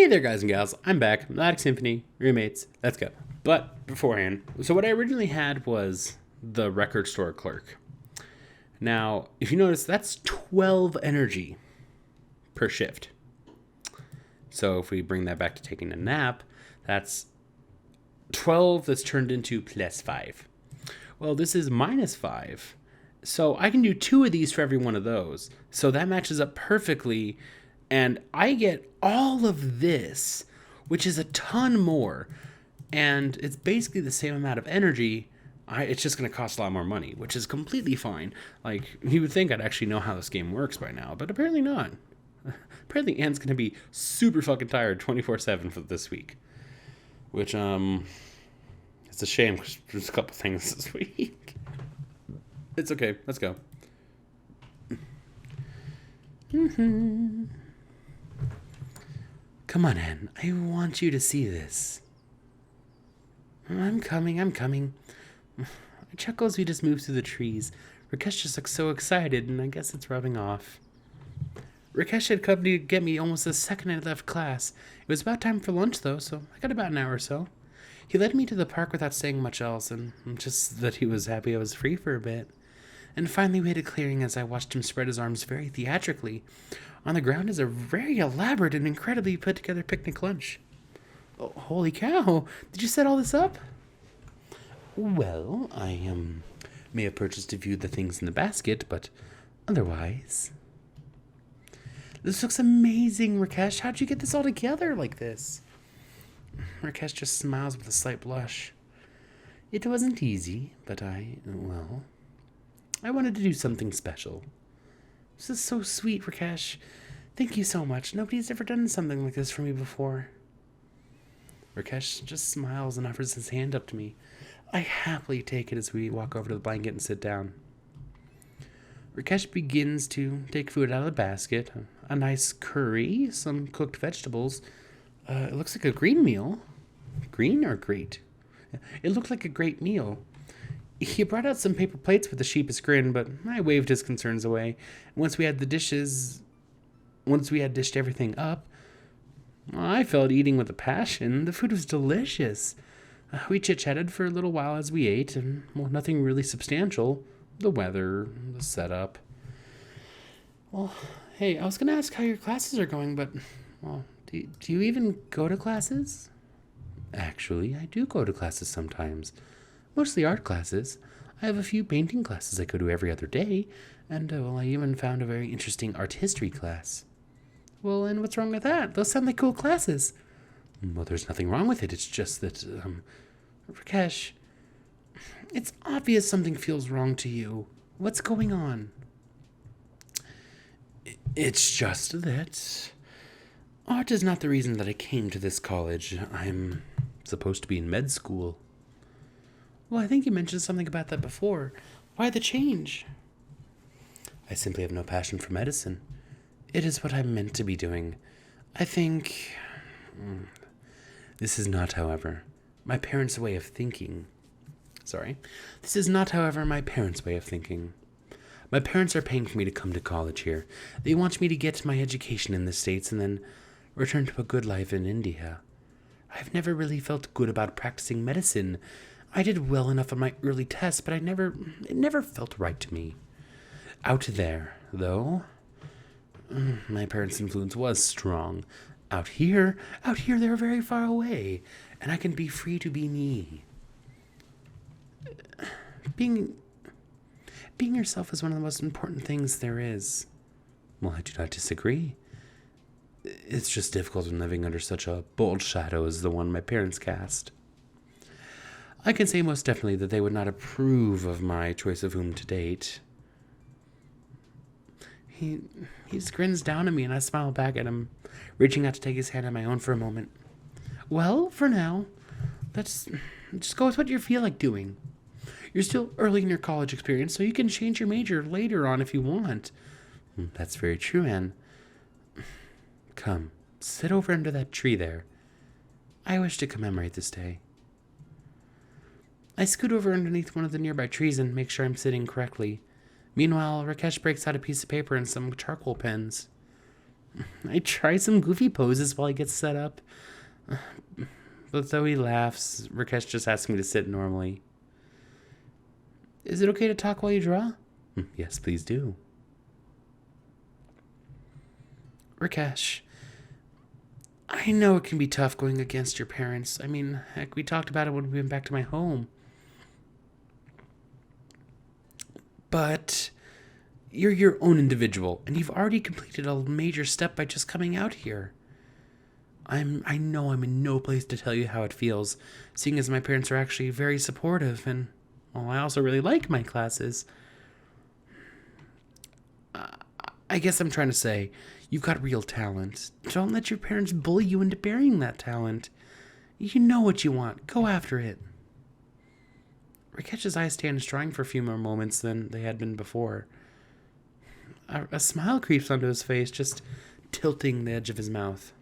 there, guys and gals. I'm back. Melodic Symphony, roommates. Let's go. But beforehand, so what I originally had was the record store clerk. Now, if you notice, that's 12 energy per shift. So if we bring that back to taking a nap, that's 12 that's turned into plus 5. Well, this is minus 5. So I can do 2 of these for every one of those. So that matches up perfectly. And I get all of this, which is a ton more. And it's basically the same amount of energy. It's just going to cost a lot more money, which is completely fine. Like, you would think I'd actually know how this game works by now, but apparently not. Apparently Anne's going to be super fucking tired 24/7 for this week. Which, it's a shame because there's a couple things this week. It's okay. Let's go. Come on, Anne. I want you to see this. I'm coming. Chuckle as we just move through the trees. Rakesh just looks so excited, and I guess it's rubbing off. Rakesh had come to get me almost the second I left class. It was about time for lunch, though, so I got about an hour or so. He led me to the park without saying much else, and just that he was happy I was free for a bit. And finally we had a clearing as I watched him spread his arms very theatrically. On the ground is a very elaborate and incredibly put-together picnic lunch. Oh, holy cow! Did you set all this up? Well, I may have purchased a few of the things in the basket, but otherwise... This looks amazing, Rakesh. How'd you get this all together like this? Rakesh just smiles with a slight blush. It wasn't easy, but I wanted to do something special. This is so sweet, Rakesh. Thank you so much. Nobody's ever done something like this for me before. Rakesh just smiles and offers his hand up to me. I happily take it as we walk over to the blanket and sit down. Rakesh begins to take food out of the basket. A nice curry, some cooked vegetables. It looks like a green meal. Green or great? It looked like a great meal. He brought out some paper plates with a sheepish grin, but I waved his concerns away. Once we had dished everything up, I felt eating with a passion. The food was delicious. We chit-chatted for a little while as we ate, and, nothing really substantial. The weather, the setup. Well, hey, I was going to ask how your classes are going, but, do you even go to classes? Actually, I do go to classes sometimes. Mostly art classes. I have a few painting classes I go to every other day, and, I even found a very interesting art history class. Well, and what's wrong with that? Those sound like cool classes. Well, there's nothing wrong with it. It's just that, Rakesh, it's obvious something feels wrong to you. What's going on? It's just that art is not the reason that I came to this college. I'm supposed to be in med school. Well, I think you mentioned something about that before. Why the change? I simply have no passion for medicine. It is what I'm meant to be doing. I think... This is not, however, my parents' way of thinking. This is not, however, my parents' way of thinking. My parents are paying for me to come to college here. They want me to get my education in the States and then return to a good life in India. I've never really felt good about practicing medicine. I did well enough on my early tests, but it never felt right to me. Out there, though, my parents' influence was strong. Out here, they're very far away, and I can be free to be me. Being yourself is one of the most important things there is. Well, I do not disagree. It's just difficult when living under such a bold shadow as the one my parents cast. I can say most definitely that they would not approve of my choice of whom to date. He just grins down at me and I smile back at him, reaching out to take his hand on my own for a moment. Well, for now, let's just go with what you feel like doing. You're still early in your college experience, so you can change your major later on if you want. That's very true, Anne. Come, sit over under that tree there. I wish to commemorate this day. I scoot over underneath one of the nearby trees and make sure I'm sitting correctly. Meanwhile, Rakesh breaks out a piece of paper and some charcoal pens. I try some goofy poses while he gets set up. But though he laughs, Rakesh just asks me to sit normally. Is it okay to talk while you draw? Yes, please do. Rakesh, I know it can be tough going against your parents. I mean, heck, we talked about it when we went back to my home. But you're your own individual, and you've already completed a major step by just coming out here. I know I'm in no place to tell you how it feels, seeing as my parents are actually very supportive, and, well, I also really like my classes. I guess I'm trying to say, you've got real talent. Don't let your parents bully you into burying that talent. You know what you want. Go after it. Rakesh's eyes stay on his drawing for a few more moments than they had been before. A smile creeps onto his face, just tilting the edge of his mouth.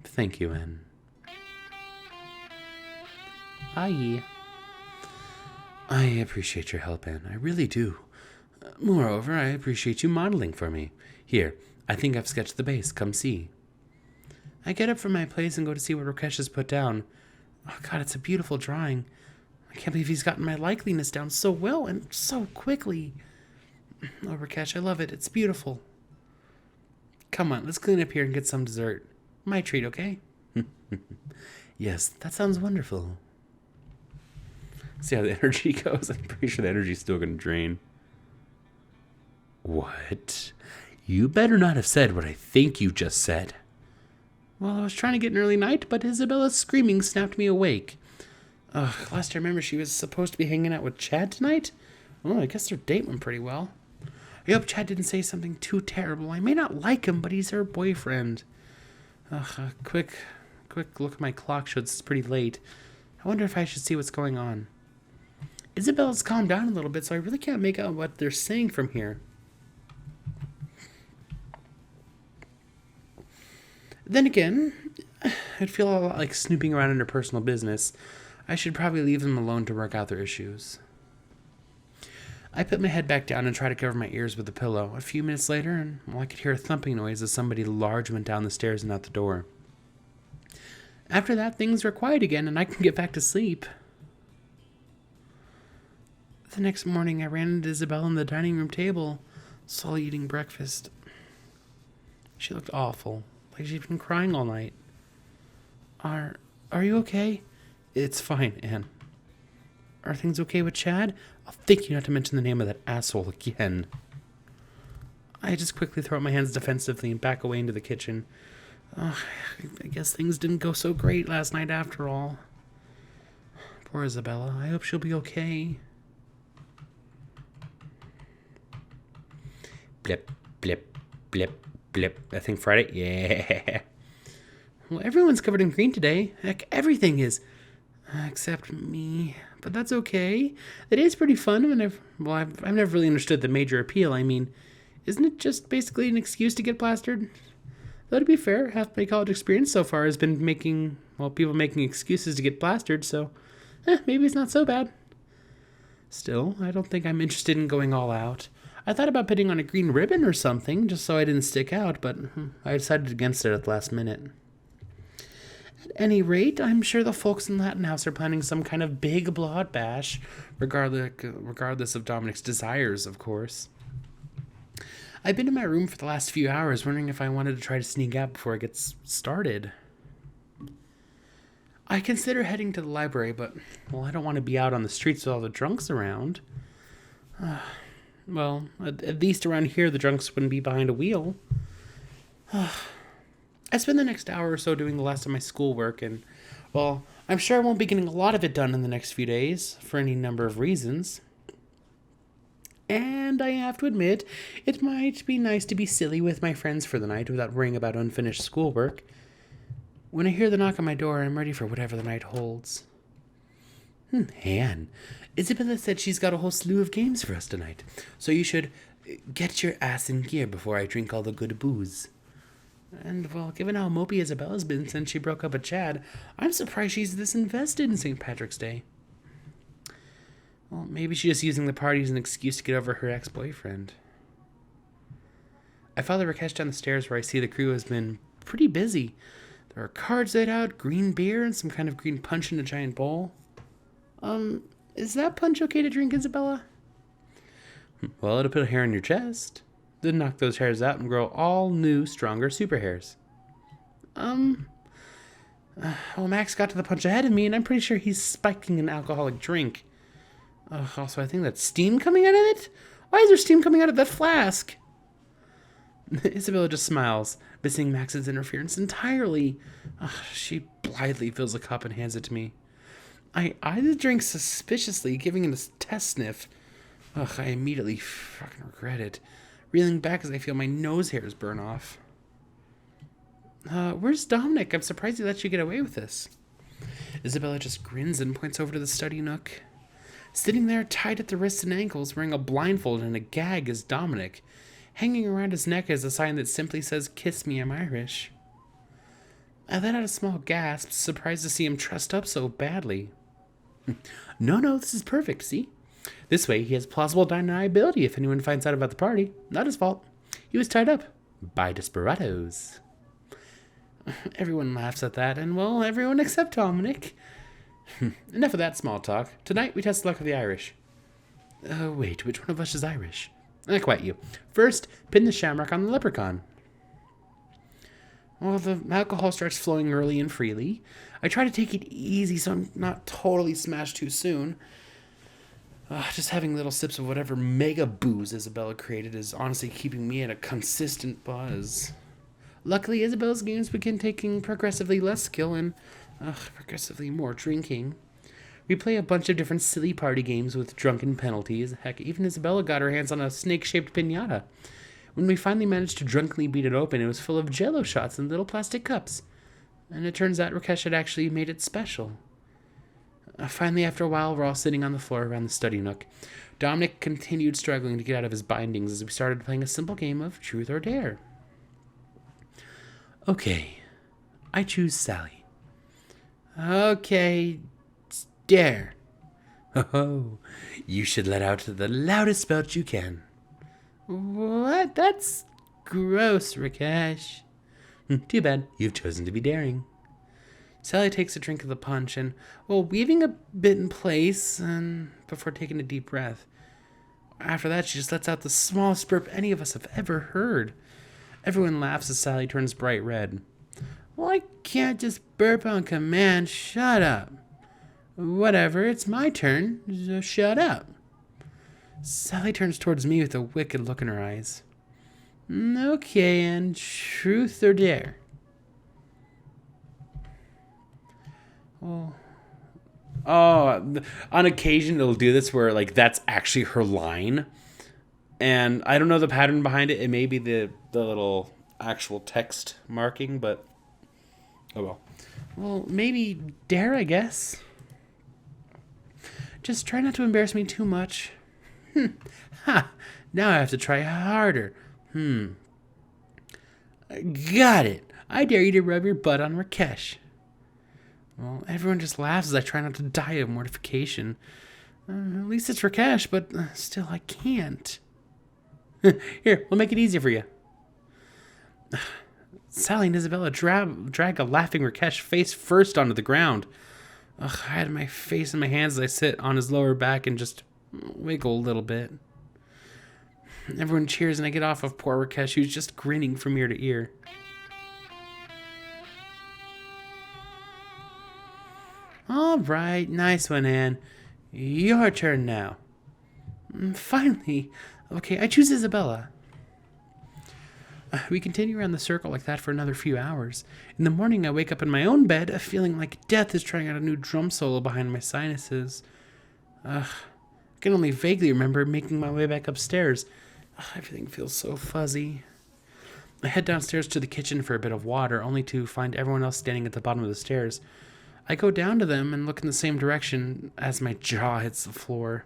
Thank you, Anne. Aye. I appreciate your help, Anne. I really do. Moreover, I appreciate you modeling for me. Here, I think I've sketched the base. Come see. I get up from my place and go to see what Rakesh has put down. Oh, God, it's a beautiful drawing. I can't believe he's gotten my likeliness down so well and so quickly. Oh, Rakesh, I love it. It's beautiful. Come on, let's clean up here and get some dessert. My treat, okay? Yes, that sounds wonderful. See how the energy goes? I'm pretty sure the energy's still going to drain. What? You better not have said what I think you just said. Well, I was trying to get an early night, but Isabella's screaming snapped me awake. Last I remember, she was supposed to be hanging out with Chad tonight. Oh, I guess their date went pretty well. I hope Chad didn't say something too terrible. I may not like him, but he's her boyfriend. A quick look at my clock shows it's pretty late. I wonder if I should see what's going on. Isabella's calmed down a little bit, so I really can't make out what they're saying from here. Then again, I'd feel a lot like snooping around in her personal business. I should probably leave them alone to work out their issues. I put my head back down and try to cover my ears with a pillow. A few minutes later, and I could hear a thumping noise as somebody large went down the stairs and out the door. After that, things were quiet again, and I can get back to sleep. The next morning, I ran into Isabella on the dining room table, slowly eating breakfast. She looked awful, like she'd been crying all night. Are you okay? It's fine, Anne. Are things okay with Chad? I'll thank you not to mention the name of that asshole again. I just quickly throw up my hands defensively and back away into the kitchen. I guess things didn't go so great last night after all. Poor Isabella. I hope she'll be okay. Blip, blip, blip, blip. I think Friday? Yeah. Well, everyone's covered in green today. Heck, everything is. Except me. But that's okay. It is pretty fun. I've never really understood the major appeal. I mean, isn't it just basically an excuse to get plastered? Though to be fair, half my college experience so far has been people making excuses to get plastered, so maybe it's not so bad. Still, I don't think I'm interested in going all out. I thought about putting on a green ribbon or something, just so I didn't stick out, but I decided against it at the last minute. At any rate, I'm sure the folks in Latin House are planning some kind of big blood bash, regardless of Dominic's desires, of course. I've been in my room for the last few hours, wondering if I wanted to try to sneak out before it gets started. I consider heading to the library, but, I don't want to be out on the streets with all the drunks around. At least around here, the drunks wouldn't be behind a wheel. I spend the next hour or so doing the last of my schoolwork, and, I'm sure I won't be getting a lot of it done in the next few days, for any number of reasons. And I have to admit, it might be nice to be silly with my friends for the night without worrying about unfinished schoolwork. When I hear the knock on my door, I'm ready for whatever the night holds. Anne, Isabella said she's got a whole slew of games for us tonight, so you should get your ass in gear before I drink all the good booze. And, given how mopey Isabella's been since she broke up with Chad, I'm surprised she's this invested in St. Patrick's Day. Maybe she's just using the party as an excuse to get over her ex-boyfriend. I follow Rakesh down the stairs where I see the crew has been pretty busy. There are cards laid out, green beer, and some kind of green punch in a giant bowl. Is that punch okay to drink, Isabella? Well, it'll put a hair on your chest. Then knock those hairs out and grow all new, stronger super hairs. Well, Max got to the punch ahead of me, and I'm pretty sure he's spiking an alcoholic drink. Also, I think that's steam coming out of it? Why is there steam coming out of that flask? Isabella just smiles, missing Max's interference entirely. She blithely fills a cup and hands it to me. I eye the drink suspiciously, giving it a test sniff. I immediately fucking regret it, reeling back as I feel my nose hairs burn off. Where's Dominic? I'm surprised he let you get away with this. Isabella just grins and points over to the study nook. Sitting there, tied at the wrists and ankles, wearing a blindfold and a gag, is Dominic. Hanging around his neck is a sign that simply says, "Kiss me, I'm Irish." I let out a small gasp, surprised to see him trussed up so badly. No, this is perfect, see? This way, he has plausible deniability if anyone finds out about the party. Not his fault. He was tied up by desperados. Everyone laughs at that, and, well, everyone except Dominic. Enough of that small talk. Tonight, we test the luck of the Irish. Wait, which one of us is Irish? Quite you. First, pin the shamrock on the leprechaun. Well, the alcohol starts flowing early and freely. I try to take it easy so I'm not totally smashed too soon. Just having little sips of whatever mega booze Isabella created is honestly keeping me at a consistent buzz. Luckily, Isabella's games begin taking progressively less skill and progressively more drinking. We play a bunch of different silly party games with drunken penalties. Heck, even Isabella got her hands on a snake-shaped piñata. When we finally managed to drunkenly beat it open, it was full of Jell-O shots in little plastic cups. And it turns out Rakesh had actually made it special. Finally, after a while, we're all sitting on the floor around the study nook. Dominic continued struggling to get out of his bindings as we started playing a simple game of Truth or Dare. Okay, I choose Sally. Okay, Dare. Oh, you should let out the loudest belch you can. What? That's gross, Rakesh. Too bad. You've chosen to be daring. Sally takes a drink of the punch and, weaving a bit in place and before taking a deep breath. After that, she just lets out the smallest burp any of us have ever heard. Everyone laughs as Sally turns bright red. Well, I can't just burp on command. Shut up. Whatever, it's my turn. So shut up. Sally turns towards me with a wicked look in her eyes. Okay, and Truth or Dare? On occasion it'll do this where that's actually her line, and I don't know the pattern behind it. It may be the little actual text marking, but well, maybe Dare, I guess. Just try not to embarrass me too much. Now I have to try harder. Got it. I dare you to rub your butt on Rakesh. Well, everyone just laughs as I try not to die of mortification. At least it's Rakesh, but still I can't. Here, we'll make it easier for you. Sally and Isabella drag a laughing Rakesh face first onto the ground. I had my face in my hands as I sit on his lower back and just wiggle a little bit. Everyone cheers and I get off of poor Rakesh, who's just grinning from ear to ear. All right, nice one, Anne. Your turn now. Finally. Okay, I choose Isabella. We continue around the circle like that for another few hours. In the morning, I wake up in my own bed, feeling like death is trying out a new drum solo behind my sinuses. I can only vaguely remember making my way back upstairs. Everything feels so fuzzy. I head downstairs to the kitchen for a bit of water, only to find everyone else standing at the bottom of the stairs. I go down to them and look in the same direction as my jaw hits the floor.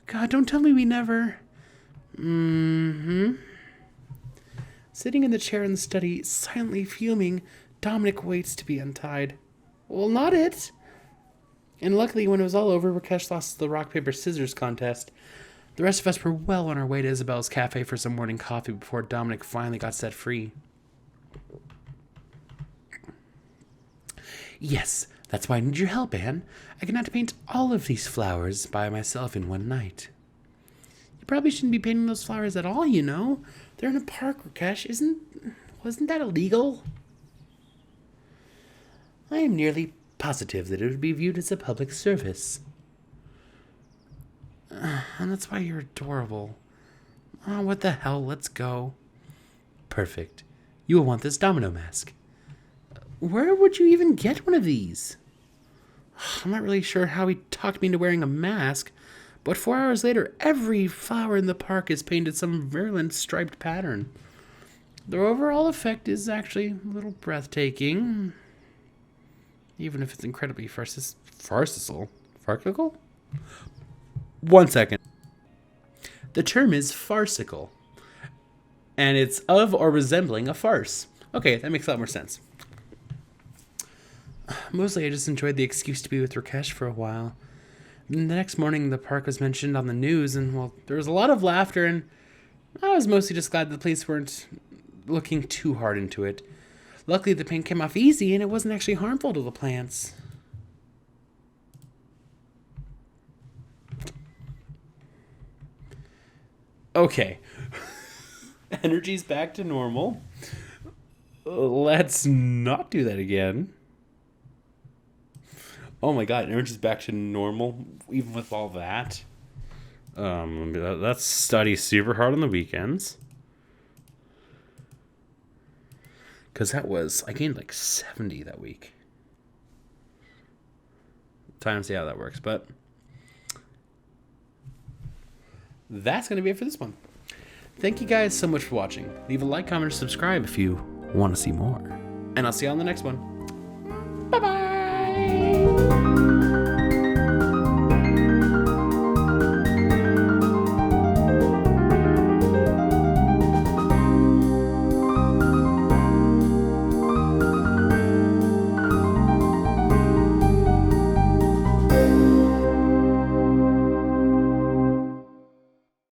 God, don't tell me we never... Sitting in the chair in the study, silently fuming, Dominic waits to be untied. Well, not it. And luckily, when it was all over, Rakesh lost the rock, paper, scissors contest. The rest of us were well on our way to Isabel's cafe for some morning coffee before Dominic finally got set free. Yes, that's why I need your help, Anne. I cannot paint all of these flowers by myself in one night. You probably shouldn't be painting those flowers at all, you know. They're in a park, Rakesh. Wasn't that illegal? I am nearly positive that it would be viewed as a public service. And that's why you're adorable. Oh, what the hell? Let's go. Perfect. You will want this domino mask. Where would you even get one of these? I'm not really sure how he talked me into wearing a mask, but 4 hours later, every flower in the park is painted some virulent striped pattern. The overall effect is actually a little breathtaking, even if it's incredibly farcical. Farcical? 1 second. The term is farcical, and it's of or resembling a farce. Okay, that makes a lot more sense. Mostly I just enjoyed the excuse to be with Rakesh for a while. And the next morning, the park was mentioned on the news, and, well, there was a lot of laughter, and I was mostly just glad the police weren't looking too hard into it. Luckily, the paint came off easy, and it wasn't actually harmful to the plants. Okay. Energy's back to normal. Let's not do that again. Oh my god, energy's back to normal, even with all that. Let's study super hard on the weekends. Because I gained like 70 that week. Time to see how that works, but that's going to be it for this one. Thank you guys so much for watching. Leave a like, comment, or subscribe if you want to see more. And I'll see you on the next one. Bye-bye!